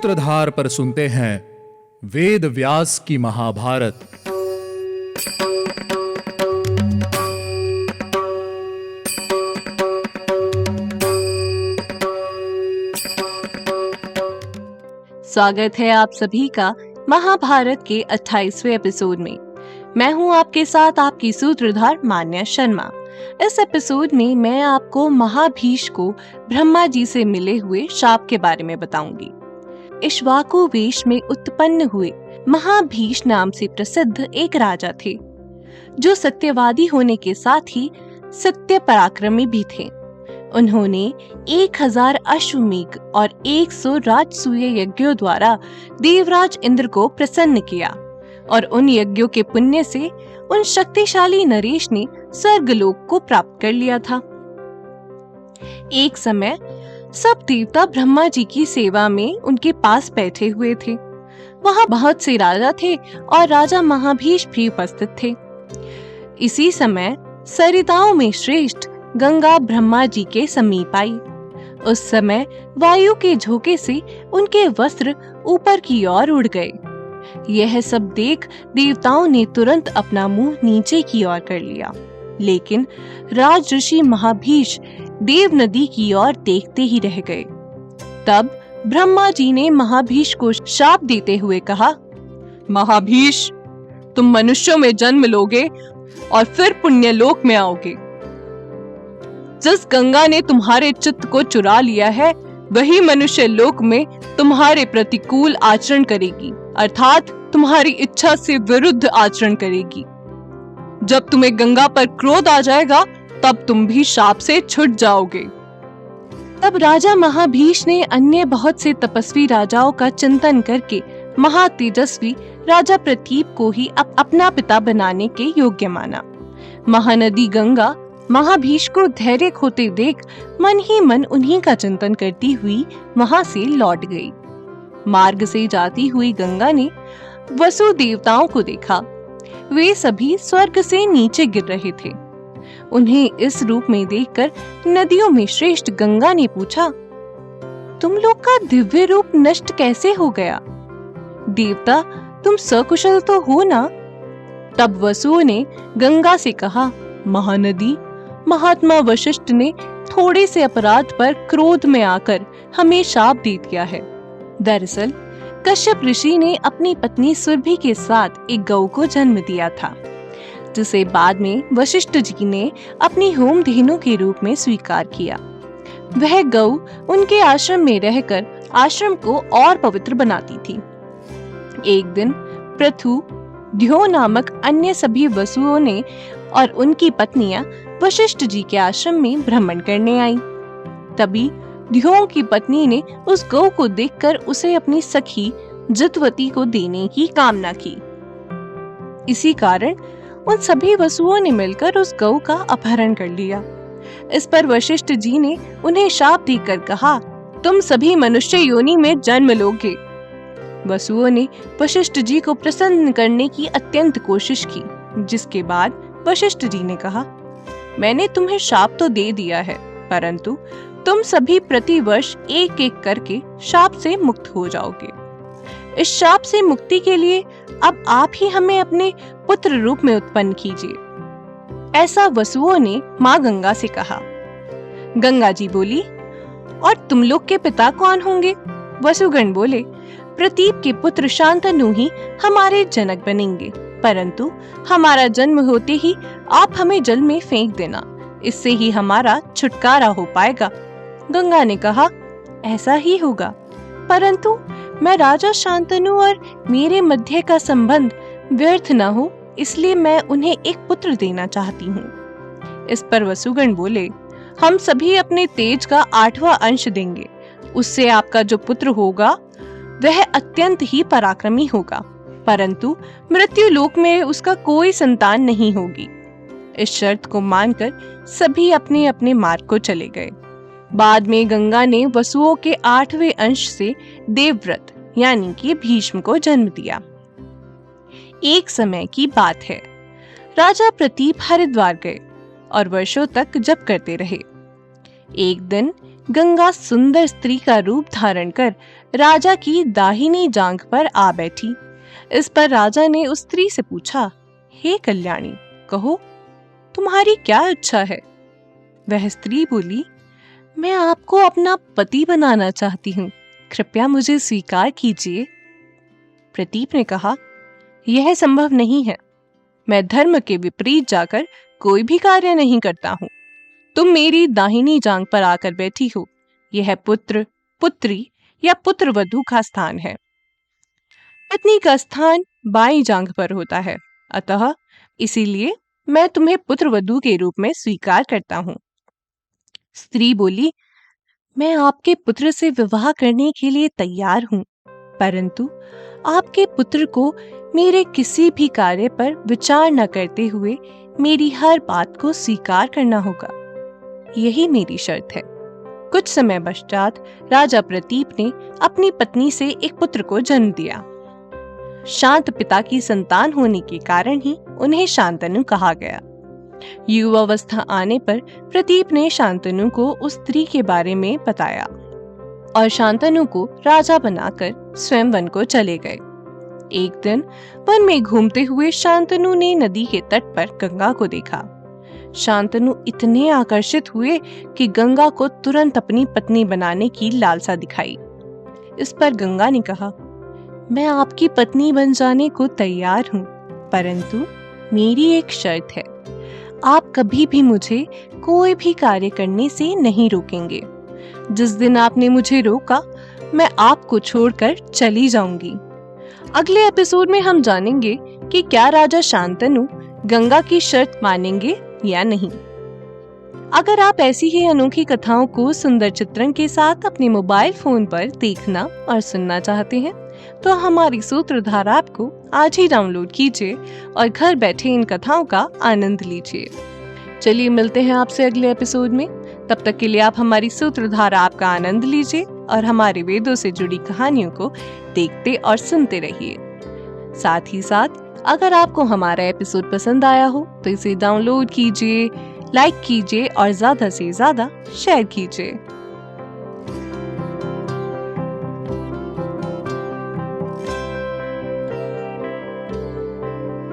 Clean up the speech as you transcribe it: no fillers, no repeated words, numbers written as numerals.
सूत्रधार पर सुनते हैं वेद व्यास की महाभारत। स्वागत है आप सभी का महाभारत के 28वें एपिसोड में। मैं हूं आपके साथ आपकी सूत्रधार मान्या शर्मा। इस एपिसोड में मैं आपको महाभीष को ब्रह्मा जी से मिले हुए शाप के बारे में बताऊंगी। इक्ष्वाकु वेश में उत्पन्न हुए महाभीष नाम से प्रसिद्ध एक राजा थे, जो सत्यवादी होने के साथ ही सत्य पराक्रमी भी थे। उन्होंने 1000 अश्वमेघ और 100 राजसूय यज्ञों द्वारा देवराज इंद्र को प्रसन्न किया और उन यज्ञों के पुण्य से उन शक्तिशाली नरेश ने स्वर्गलोक को प्राप्त कर लिया था। एक समय सब देवता ब्रह्मा जी की सेवा में उनके पास बैठे हुए थे। वहां बहुत से राजा थे और राजा महाभीष भी उपस्थित थे। इसी समय सरिताओं में श्रेष्ठ गंगा ब्रह्मा जी के समीप आई। उस समय वायु के झोंके से उनके वस्त्र ऊपर की ओर उड़ गए। यह सब देख देवताओं ने तुरंत अपना मुंह नीचे की ओर कर लिया, लेकिन राज ऋषि महाभीष देव नदी की ओर देखते ही रह गए। तब ब्रह्मा जी ने महाभीष को शाप देते हुए कहा, महाभीष, तुम मनुष्यों में जन्म लोगे और फिर पुण्यलोक में आओगे। जिस गंगा ने तुम्हारे चित्त को चुरा लिया है, वही मनुष्य लोक में तुम्हारे प्रतिकूल आचरण करेगी, अर्थात तुम्हारी इच्छा से विरुद्ध आचरण करेगी। जब तुम्हें गंगा पर क्रोध आ जाएगा, तब तुम भी शाप से छूट जाओगे। तब राजा महाभीष ने अन्य बहुत से तपस्वी राजाओं का चिंतन करके महातेजस्वी राजा प्रतीप को ही अपना पिता बनाने के योग्य माना। महानदी गंगा महाभीष को धैर्य खोते देख मन ही मन उन्हीं का चिंतन करती हुई वहां से लौट गई। मार्ग से जाती हुई गंगा ने वसु देवताओं को देखा। वे सभी स्वर्ग से नीचे गिर रहे थे। उन्हें इस रूप में देखकर नदियों में श्रेष्ठ गंगा ने पूछा, तुम लोग का दिव्य रूप नष्ट कैसे हो गया? देवता, तुम सकुशल तो हो ना? तब वसुओं ने गंगा से कहा, महानदी, महात्मा वशिष्ठ ने थोड़े से अपराध पर क्रोध में आकर हमें शाप दे दिया है। दरअसल कश्यप ऋषि ने अपनी पत्नी सुरभि के साथ एक गौ को जन्म दिया था, जिसे बाद में वशिष्ठ जी ने अपनी होम धेनु के रूप में स्वीकार किया। वह गौ उनके आश्रम में रहकर आश्रम को और पवित्र बनाती थी। एक दिन पृथु, द्यो नामक अन्य सभी वसुओं ने और उनकी पत्नियां वशिष्ठ जी के आश्रम में भ्रमण करने आई। तभी द्यो की पत्नी ने उस गौ को देखकर उसे अपनी सखी जितवती को देने की कामना की। इसी कारण उन सभी वसुओं ने मिलकर उस गौ का अपहरण कर लिया। इस पर वशिष्ठ जी ने उन्हें शाप देकर कहा, तुम सभी मनुष्य योनि में जन्म लोगे। वसुओं ने वशिष्ठ जी को प्रसन्न करने की अत्यंत कोशिश की, जिसके बाद वशिष्ठ जी ने कहा, मैंने तुम्हें शाप तो दे दिया है, परंतु तुम सभी प्रतिवर्ष एक एक करके शाप से मुक्त हो जाओगे। इस शाप से मुक्ति के लिए अब आप ही हमें अपने पुत्र रूप में उत्पन्न कीजिए। ऐसा वसुओं ने माँ गंगा से कहा। गंगा जी बोली, और तुम लोग के पिता कौन होंगे? वसुगण बोले, प्रतीप के पुत्र शांतनु ही हमारे जनक बनेंगे, परंतु हमारा जन्म होते ही आप हमें जल में फेंक देना, इससे ही हमारा छुटकारा हो पाएगा। गंगा ने कहा, ऐसा ही होगा, परंतु मैं राजा शांतनु और मेरे मध्य का संबंध व्यर्थ न हो, इसलिए मैं उन्हें एक पुत्र देना चाहती हूँ। इस पर वसुगण बोले, हम सभी अपने तेज का 8वां अंश देंगे, उससे आपका जो पुत्र होगा वह अत्यंत ही पराक्रमी होगा, परंतु मृत्यु लोक में उसका कोई संतान नहीं होगी। इस शर्त को मानकर सभी अपने अपने मार्ग को चले गए। बाद में गंगा ने वसुओं के 8वें अंश से देवव्रत यानी कि भीष्म को जन्म दिया। एक समय की बात है, राजा प्रतीप हरिद्वार गए और वर्षों तक जप करते रहे। एक दिन गंगा सुंदर स्त्री का रूप धारण कर राजा की दाहिनी जांघ पर आ बैठी। इस पर राजा ने उस स्त्री से पूछा, हे कल्याणी, कहो तुम्हारी क्या इच्छा है? वह स्त्री बोली, मैं आपको अपना पति बनाना चाहती हूँ, कृपया मुझे स्वीकार कीजिए। प्रदीप ने कहा, यह संभव नहीं है। मैं धर्म के विपरीत जाकर कोई भी कार्य नहीं करता हूँ। तुम मेरी दाहिनी जांघ पर आकर बैठी हो। यह पुत्र, पुत्री या पुत्रवधू का स्थान है। पत्नी का स्थान बाईं जांघ पर होता है, अतः इसीलिए मैं तुम्हें पुत्रवधू के रूप में स्वीकार करता हूँ। स्त्री बोली, मैं आपके पुत्र से विवाह करने के लिए तैयार हूँ, परंतु आपके पुत्र को मेरे किसी भी कार्य पर विचार न करते हुए मेरी हर बात को स्वीकार करना होगा। यही मेरी शर्त है। कुछ समय पश्चात राजा प्रदीप ने अपनी पत्नी से एक पुत्र को जन्म दिया। शांत पिता की संतान होने के कारण ही उन्हें शांतनु कहा गया। युवावस्था आने पर प्रदीप ने शांतनु को उस स्त्री के बारे में बताया और शांतनु को राजा बनाकर स्वयं वन को चले गए। एक दिन वन में घूमते हुए शांतनु ने नदी के तट पर गंगा को देखा। शांतनु इतने आकर्षित हुए कि गंगा को तुरंत अपनी पत्नी बनाने की लालसा दिखाई। इस पर गंगा ने कहा, मैं आपकी पत्नी बन जाने को तैयार हूँ, परंतु मेरी एक शर्त है। आप कभी भी मुझे कोई भी कार्य करने से नहीं रोकेंगे। जिस दिन आपने मुझे रोका, मैं आपको छोड़कर चली जाऊंगी। अगले एपिसोड में हम जानेंगे कि क्या राजा शांतनु गंगा की शर्त मानेंगे या नहीं। अगर आप ऐसी ही अनोखी कथाओं को सुंदर चित्रण के साथ अपने मोबाइल फोन पर देखना और सुनना चाहते हैं, तो हमारी सूत्रधार ऐप को आज ही डाउनलोड कीजिए और घर बैठे इन कथाओं का आनंद लीजिए। चलिए मिलते हैं आपसे अगले एपिसोड में। तब तक के लिए आप हमारी सूत्रधार ऐप का आनंद लीजिए और हमारे वेदों से जुड़ी कहानियों को देखते और सुनते रहिए। साथ ही साथ अगर आपको हमारा एपिसोड पसंद आया हो तो इसे डाउनलोड कीजिए, लाइक कीजिए और ज्यादा से ज्यादा शेयर कीजिए।